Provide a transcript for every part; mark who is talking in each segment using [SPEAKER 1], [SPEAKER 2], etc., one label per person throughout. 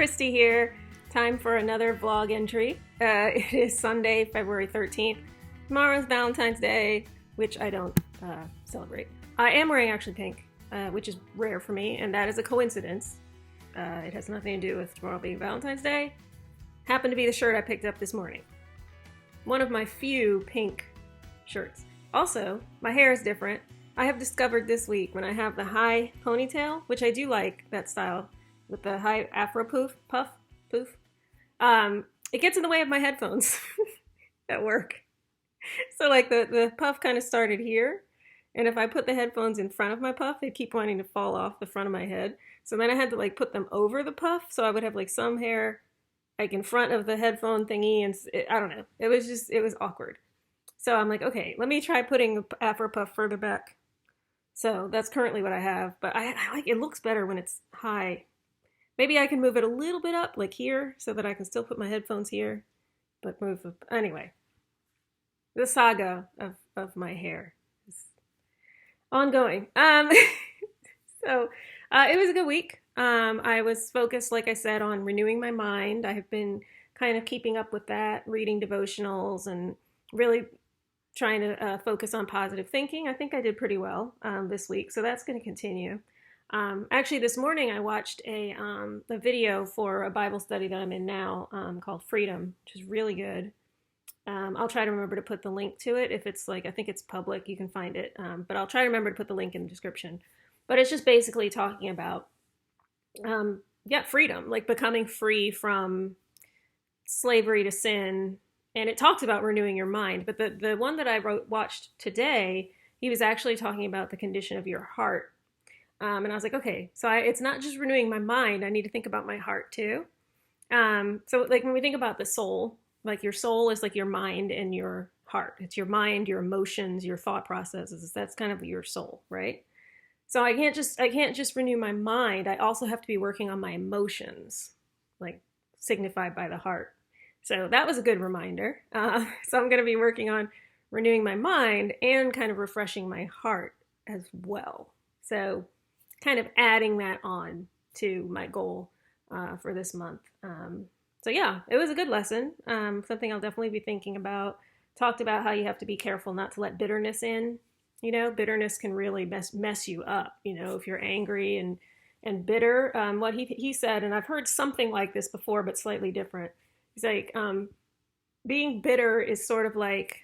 [SPEAKER 1] Christie here. Time for another vlog entry. It is Sunday, February 13th. Tomorrow's Valentine's Day, which I don't celebrate. I am wearing actually pink, which is rare for me, and that is a coincidence. It has nothing to do with tomorrow being Valentine's Day. Happened to be the shirt I picked up this morning. One of my few pink shirts. Also, my hair is different. I have discovered this week when I have the high ponytail, which I do like that style, with the high afro poof, it gets in the way of my headphones at work. So like the puff kind of started here, and if I put the headphones in front of my puff, they keep wanting to fall off the front of my head. So then I had to like put them over the puff, so I would have like some hair like in front of the headphone thingy, and I don't know. It was awkward. So I'm like, okay, let me try putting the afro puff further back. So that's currently what I have, but I like it looks better when it's high. Maybe I can move it a little bit up, like here, so that I can still put my headphones here, but move up. Anyway, the saga of my hair is ongoing. So it was a good week. I was focused, like I said, on renewing my mind. I have been kind of keeping up with that, reading devotionals, and really trying to focus on positive thinking. I think I did pretty well this week, so that's going to continue. Actually, this morning I watched a video for a Bible study that I'm in now called Freedom, which is really good. I'll try to remember to put the link to it. If it's like, I think it's public, you can find it. But I'll try to remember to put the link in the description. But it's just basically talking about, freedom, like becoming free from slavery to sin. And it talks about renewing your mind. But the one that I watched today, he was actually talking about the condition of your heart. And I was like, okay, so it's not just renewing my mind. I need to think about my heart too. So like when we think about the soul, like your soul is like your mind and your heart. It's your mind, your emotions, your thought processes. That's kind of your soul, right? So I can't just renew my mind. I also have to be working on my emotions, like signified by the heart. So that was a good reminder. So I'm going to be working on renewing my mind and kind of refreshing my heart as well. So kind of adding that on to my goal for this month. So yeah, it was a good lesson. Something I'll definitely be thinking about. Talked about how you have to be careful not to let bitterness in. You know, bitterness can really mess you up. You know, if you're angry and bitter. What he said, and I've heard something like this before, but slightly different. He's like, being bitter is sort of like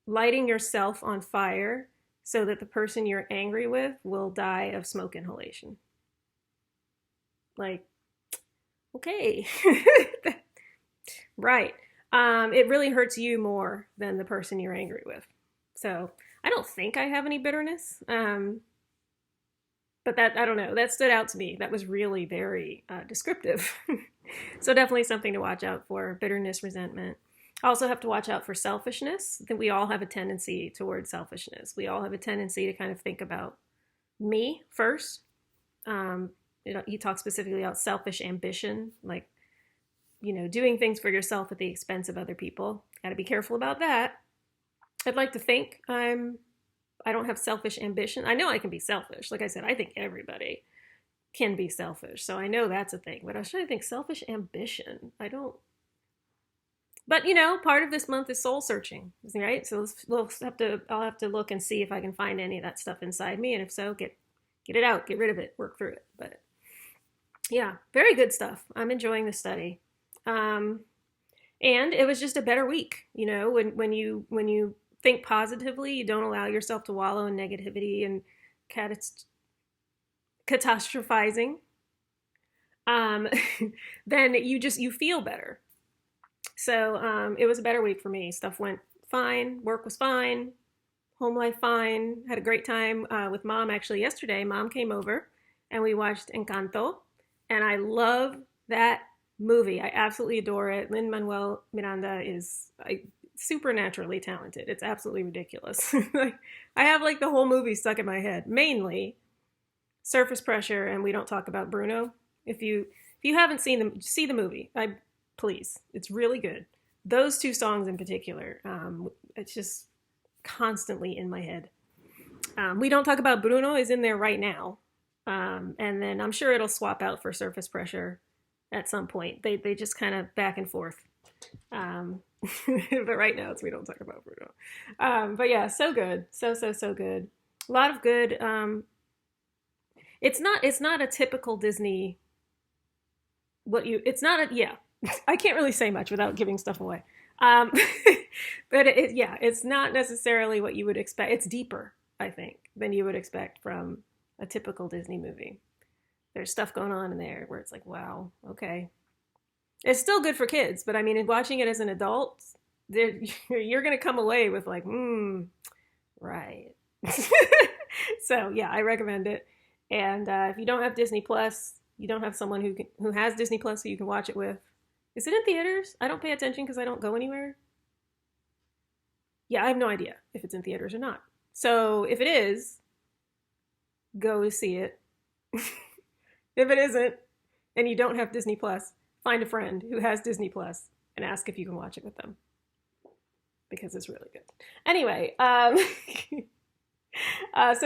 [SPEAKER 1] lighting yourself on fire so that the person you're angry with will die of smoke inhalation. Like, okay. Right. It really hurts you more than the person you're angry with. So I don't think I have any bitterness. But that, I don't know, that stood out to me. That was really very descriptive. So definitely something to watch out for, bitterness, resentment. I also have to watch out for selfishness. I think we all have a tendency towards selfishness. We all have a tendency to kind of think about me first. He talks specifically about selfish ambition, like, doing things for yourself at the expense of other people. Got to be careful about that. I'd like to think I don't have selfish ambition. I know I can be selfish. Like I said, I think everybody can be selfish. So I know that's a thing. But I was trying to think selfish ambition. I don't. But, part of this month is soul searching, right? So I'll have to look and see if I can find any of that stuff inside me. And if so, get it out, get rid of it, work through it. But yeah, very good stuff. I'm enjoying the study. And it was just a better week. When you think positively, you don't allow yourself to wallow in negativity and catastrophizing. Then you feel better. So it was a better week for me. Stuff went fine. Work was fine. Home life fine. Had a great time with Mom. Actually, yesterday, Mom came over and we watched Encanto. And I love that movie. I absolutely adore it. Lin-Manuel Miranda is supernaturally talented. It's absolutely ridiculous. I have like the whole movie stuck in my head. Mainly Surface Pressure and We Don't Talk About Bruno. If you haven't seen them, see the movie. Please, it's really good. Those two songs in particular, it's just constantly in my head. We Don't Talk About Bruno is in there right now. And then I'm sure it'll swap out for Surface Pressure at some point. They just kind of back and forth. Um, but right now we don't talk about Bruno. But yeah, so good, so good. A lot of good. It's not a typical Disney. It's not a yeah. I can't really say much without giving stuff away. Um, but yeah, it's not necessarily what you would expect. It's deeper, I think, than you would expect from a typical Disney movie. There's stuff going on in there where it's like, wow, okay. It's still good for kids, but I mean, watching it as an adult, you're going to come away with like, right. So yeah, I recommend it. And if you don't have Disney Plus, you don't have someone who has Disney Plus who you can watch it with. Is it in theaters? I don't pay attention because I don't go anywhere. Yeah, I have no idea if it's in theaters or not. So if it is, go to see it. If it isn't, and you don't have Disney Plus, find a friend who has Disney Plus and ask if you can watch it with them because it's really good. Anyway, so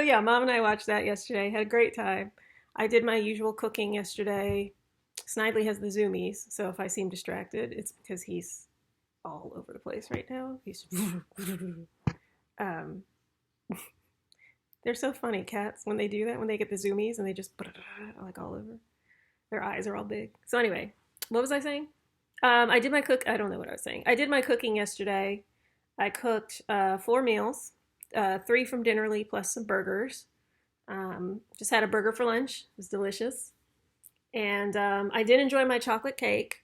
[SPEAKER 1] yeah, Mom and I watched that yesterday. Had a great time. I did my usual cooking yesterday. Snidely has the zoomies, so if I seem distracted, it's because he's all over the place right now. He's um, they're so funny, cats, when they do that, when they get the zoomies and they just like all over. Their eyes are all big. So anyway, what was I saying? I did my cook. I don't know what I was saying. I did my cooking yesterday. I cooked 4 meals, 3 from Dinnerly plus some burgers. Just had a burger for lunch. It was delicious. And I did enjoy my chocolate cake.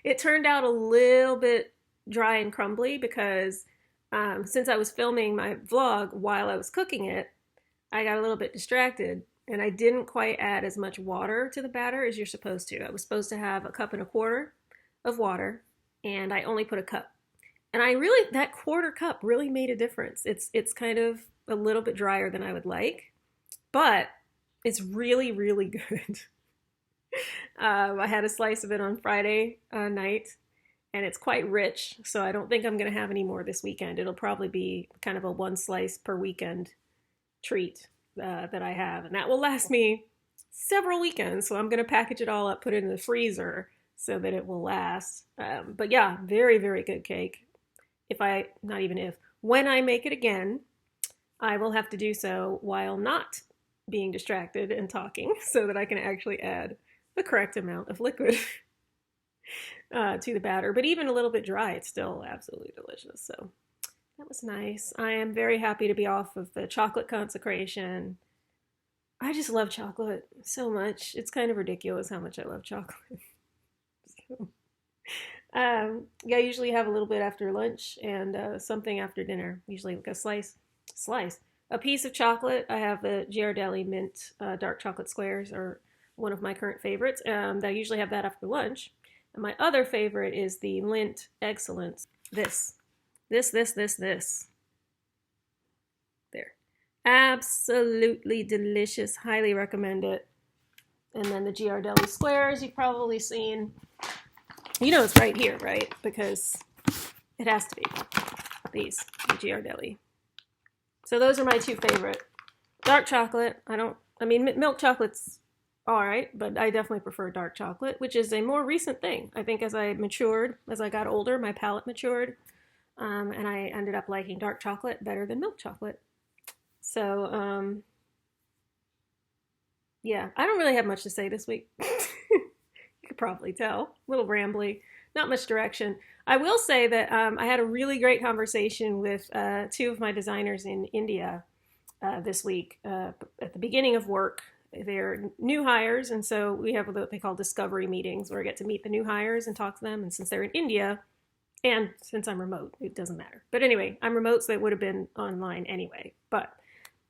[SPEAKER 1] It turned out a little bit dry and crumbly because since I was filming my vlog while I was cooking it, I got a little bit distracted and I didn't quite add as much water to the batter as you're supposed to. I was supposed to have 1.25 cups of water and I only put a cup. And that 1/4 cup really made a difference. It's kind of a little bit drier than I would like, but it's really, really good. I had a slice of it on Friday night, and it's quite rich, so I don't think I'm going to have any more this weekend. It'll probably be kind of a 1 slice per weekend treat that I have, and that will last me several weekends, so I'm going to package it all up, put it in the freezer so that it will last. But yeah, very, very good cake. When I make it again, I will have to do so while not being distracted and talking so that I can actually add the correct amount of liquid to the batter. But even a little bit dry, it's still absolutely delicious. So that was nice. I am very happy to be off of the chocolate consecration. I just love chocolate so much. It's kind of ridiculous how much I love chocolate. So, yeah, I usually have a little bit after lunch and something after dinner. Usually like a piece of chocolate. I have the Ghirardelli mint dark chocolate squares, are one of my current favorites. I usually have that after lunch. And my other favorite is the Lindt Excellence. This. There. Absolutely delicious. Highly recommend it. And then the Ghirardelli squares you've probably seen. You know it's right here, right? Because it has to be. The Ghirardelli. So those are my 2 favorite. Dark chocolate, milk chocolate's alright, but I definitely prefer dark chocolate, which is a more recent thing. I think as I got older, my palate matured, and I ended up liking dark chocolate better than milk chocolate. So, yeah, I don't really have much to say this week. You could probably tell. A little rambly, not much direction. I will say that I had a really great conversation with 2 of my designers in India this week at the beginning of work. They're new hires, and so we have what they call discovery meetings where I get to meet the new hires and talk to them. And since they're in India, and since I'm remote, it doesn't matter. But anyway, I'm remote, so it would have been online anyway. But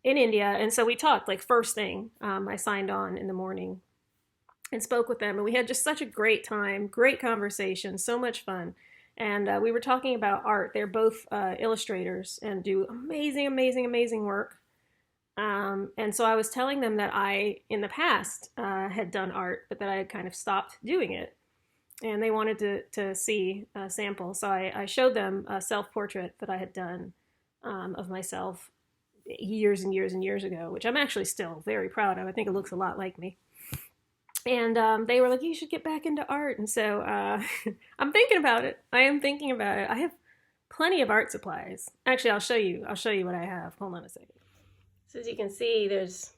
[SPEAKER 1] in India, and so we talked like first thing. I signed on in the morning and spoke with them, and we had just such a great time, great conversation, so much fun. And we were talking about art. They're both illustrators and do amazing, amazing, amazing work. And so I was telling them that I, in the past, had done art, but that I had kind of stopped doing it. And they wanted to see a sample. So I showed them a self-portrait that I had done of myself years and years and years ago, which I'm actually still very proud of. I think it looks a lot like me. And they were like, you should get back into art. And so I'm thinking about it. I am thinking about it. I have plenty of art supplies. Actually, I'll show you. I'll show you what I have. Hold on a second. So as you can see, there's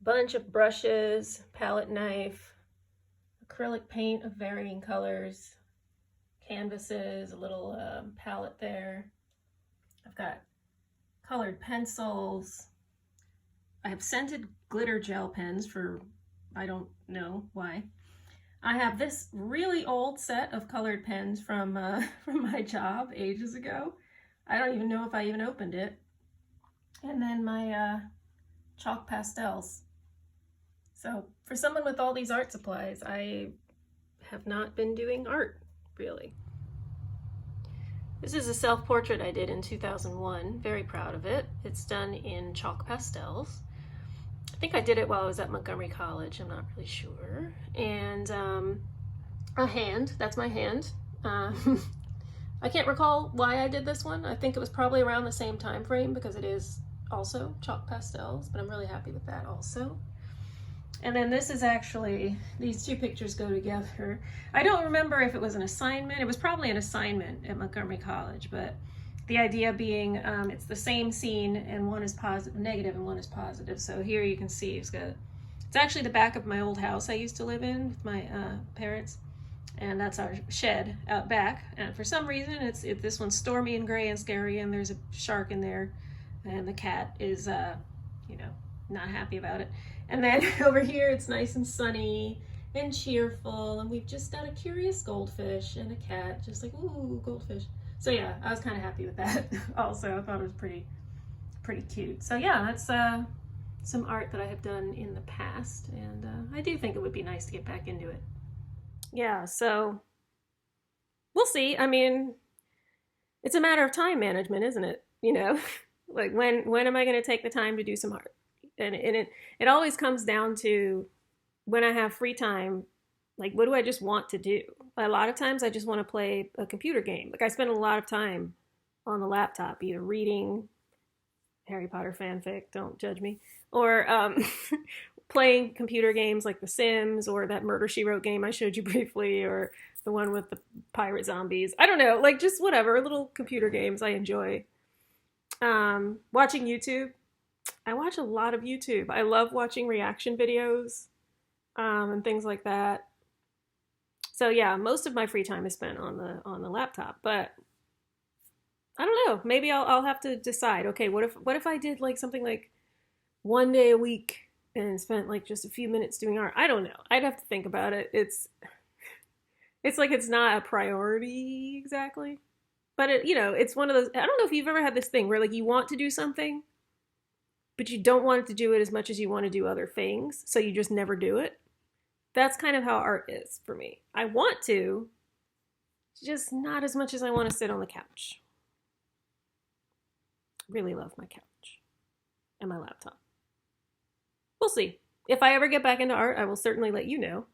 [SPEAKER 1] a bunch of brushes, palette knife, acrylic paint of varying colors, canvases, a little palette there. I've got colored pencils. I have scented glitter gel pens for, I don't know why. I have this really old set of colored pens from my job ages ago. I don't even know if I even opened it. And then my chalk pastels. So for someone with all these art supplies, I have not been doing art, really. This is a self-portrait I did in 2001. Very proud of it. It's done in chalk pastels. I think I did it while I was at Montgomery College. I'm not really sure. And a hand. That's my hand. I can't recall why I did this one. I think it was probably around the same time frame because it is also chalk pastels, but I'm really happy with that also. And then this is actually, these two pictures go together. I don't remember if it was an assignment. It was probably an assignment at Montgomery College, but the idea being it's the same scene and one is positive, negative, and one is positive. So here you can see it's actually the back of my old house I used to live in with my parents. And that's our shed out back. And for some reason, this one's stormy and gray and scary, and there's a shark in there, and the cat is, not happy about it. And then over here, it's nice and sunny and cheerful, and we've just got a curious goldfish and a cat, just like, ooh, goldfish. So yeah, I was kind of happy with that also. I thought it was pretty cute. So yeah, that's some art that I have done in the past, and I do think it would be nice to get back into it. Yeah, so we'll see. I mean, it's a matter of time management, isn't it? Like when am I going to take the time to do some art? And it always comes down to when I have free time, like what do I just want to do? A lot of times I just want to play a computer game. Like I spend a lot of time on the laptop, either reading Harry Potter fanfic, don't judge me, or playing computer games like The Sims or that Murder, She Wrote game I showed you briefly, or the one with the pirate zombies. I don't know, like just whatever, little computer games I enjoy. Watching YouTube. I watch a lot of YouTube. I love watching reaction videos and things like that. So yeah, most of my free time is spent on the laptop. But I don't know. Maybe I'll have to decide. Okay, what if I did like something like one day a week and spent like just a few minutes doing art? I don't know. I'd have to think about it. It's like it's not a priority exactly. But it's one of those. I don't know if you've ever had this thing where like you want to do something, but you don't want to do it as much as you want to do other things, so you just never do it. That's kind of how art is for me. I want to, just not as much as I want to sit on the couch. Really love my couch and my laptop. We'll see. If I ever get back into art, I will certainly let you know.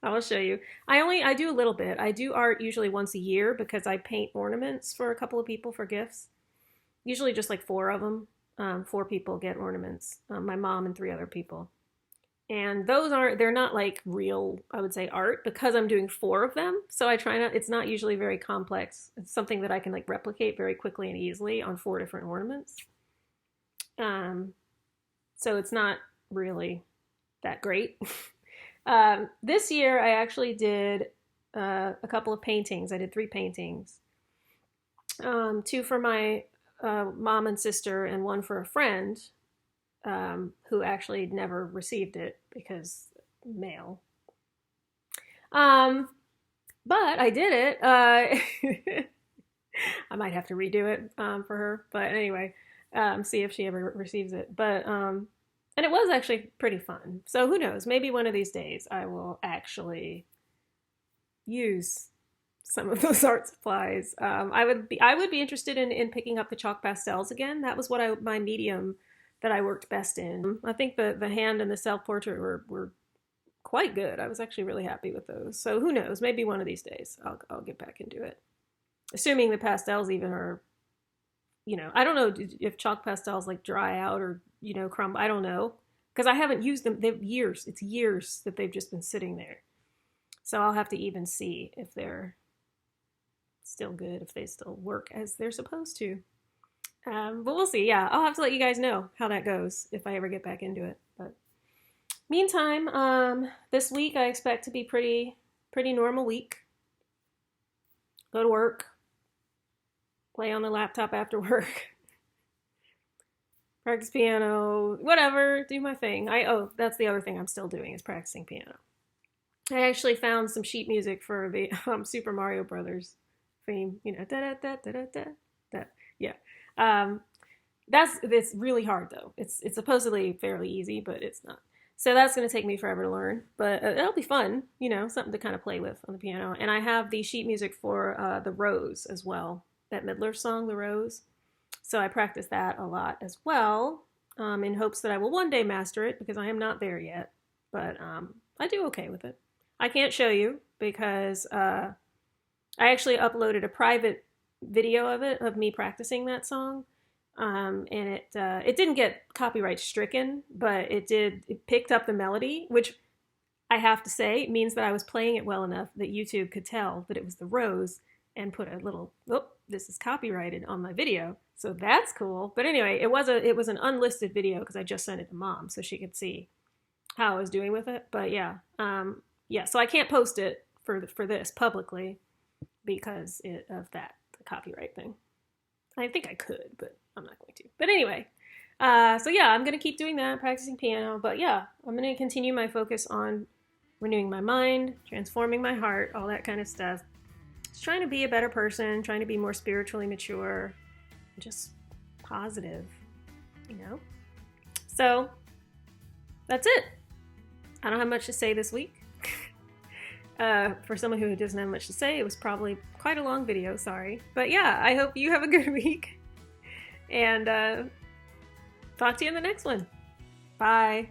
[SPEAKER 1] I will show you. I do a little bit. I do art usually once a year because I paint ornaments for a couple of people for gifts. Usually just like 4 of them. 4 people get ornaments. My mom and 3 other people. And they're not like real, I would say, art because I'm doing 4 of them. So I try not, it's not usually very complex. It's something that I can like replicate very quickly and easily on 4 different ornaments. So it's not really that great. This year I actually did a couple of paintings. I did 3 paintings. 2 for my mom and sister and 1 for a friend who actually never received it because mail. But I did it. I might have to redo it for her. But anyway, see if she ever receives it. But and it was actually pretty fun. So who knows? Maybe one of these days I will actually use some of those art supplies. I would be interested in picking up the chalk pastels again. That was my medium that I worked best in. I think the hand and the self-portrait were quite good. I was actually really happy with those. So who knows? Maybe one of these days I'll get back into it. Assuming the pastels even are, I don't know if chalk pastels like dry out or, crumble. I don't know. because I haven't used them. They've years. It's years that they've just been sitting there. So I'll have to even see if they're still good, if they still work as they're supposed to. But we'll see. Yeah, I'll have to let you guys know how that goes if I ever get back into it. But meantime, this week I expect to be pretty normal week. Go to work, play on the laptop after work, practice piano, whatever, do my thing. That's the other thing I'm still doing is practicing piano. I actually found some sheet music for the Super Mario Brothers theme. You know, da da da da da da. That, yeah. It's really hard though. It's supposedly fairly easy, but it's not. So that's going to take me forever to learn, but it'll be fun, you know, something to kind of play with on the piano. And I have the sheet music for The Rose as well, that Midler song, The Rose. So I practice that a lot as well, in hopes that I will one day master it, because I am not there yet, but I do okay with it. I can't show you because I actually uploaded a private video of me practicing that song. And it didn't get copyright stricken, but it picked up the melody, which I have to say means that I was playing it well enough that YouTube could tell that it was The Rose and put a little, this is copyrighted on my video. So that's cool. But anyway, it was an unlisted video because I just sent it to Mom so she could see how I was doing with it. But yeah, so I can't post it for this publicly because of that, the copyright thing. I think I could, but I'm not going to. But anyway, so yeah, I'm going to keep doing that, practicing piano. But yeah, I'm going to continue my focus on renewing my mind, transforming my heart, all that kind of stuff. Just trying to be a better person, trying to be more spiritually mature, just positive, you know? So that's it. I don't have much to say this week. For someone who doesn't have much to say, it was probably quite a long video, sorry. But yeah, I hope you have a good week. And talk to you in the next one. Bye.